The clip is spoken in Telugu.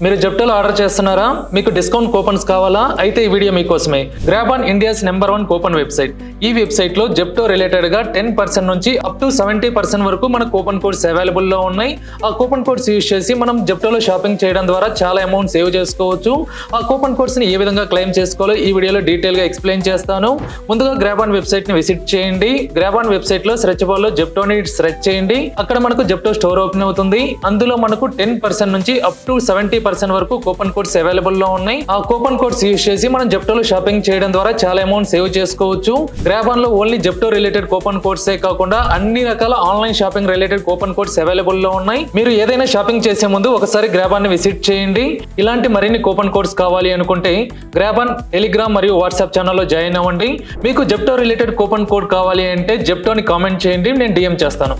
మీరు జెప్టోలో ఆర్డర్ చేస్తున్నారా? మీకు డిస్కౌంట్ కూపన్స్ కావాలా? అయితే ఈ వీడియో మీకోసమే. Grab on India's #1 coupon website. ఈ వెబ్సైట్ లో జెప్టో రిలేటెడ్ గా 10% నుంచి అప్ టు 70% వరకు మన కూపన్ కోడ్స్ అవైలబుల్ లో ఉన్నాయి. ఆ కూపన్ కోడ్స్ యూజ్ చేసి మనం జెప్టోలో షాపింగ్ చేయడం ద్వారా చాలా అమౌంట్ సేవ్ చేసుకోవచ్చు. ఆ కూపన్ కోడ్స్ ని ఏ విధంగా క్లెయిమ్ చేసుకోవాలో ఈ వీడియోలో డీటెయిల్ గా ఎక్స్ప్లెయిన్ చేస్తాను. ముందుగా గ్రాబ్ ఆన్ వెబ్సైట్ ని విజిట్ చేయండి. గ్రాబ్ ఆన్ వెబ్సైట్ లో సెర్చ్ బార్ లో జెప్టోని సెర్చ్ చేయండి. అక్కడ మనకు జెప్టో స్టోర్ ఓపెన్ అవుతుంది. అందులో మనకు 10% నుంచి అప్ టు 70% వరకు కూపన్ కోడ్స్ అవైలబుల్ లో ఉన్నాయి. ఆ కూపన్ కోడ్స్ యూజ్ చేసి మనం జెప్టోలో షాపింగ్ చేయడం ద్వారా చాలా అమౌంట్ సేవ్ చేసుకోవచ్చు. గ్రాబ్ ఆన్ లో only Zepto related coupon codes కాకుండా అన్ని రకాల online shopping related coupon codes available లో ఉన్నాయి. మీరు ఏదైనా షాపింగ్ చేసే ముందు ఒకసారి గ్రాబ్ ఆన్ ని విజిట్ చేయండి. ఇలాంటి మరిన్ని కూపన్ కోడ్స్ కావాలి అనుకుంటే గ్రాబ్ ఆన్ టెలిగ్రామ్ మరియు వాట్సాప్ ఛానల్లో జాయిన్ అవ్వండి. మీకు జెప్టో రిలేటెడ్ కూపన్ కోడ్ కావాలి అంటే జెప్టోని కామెంట్ చేయండి, నేను DM చేస్తాను.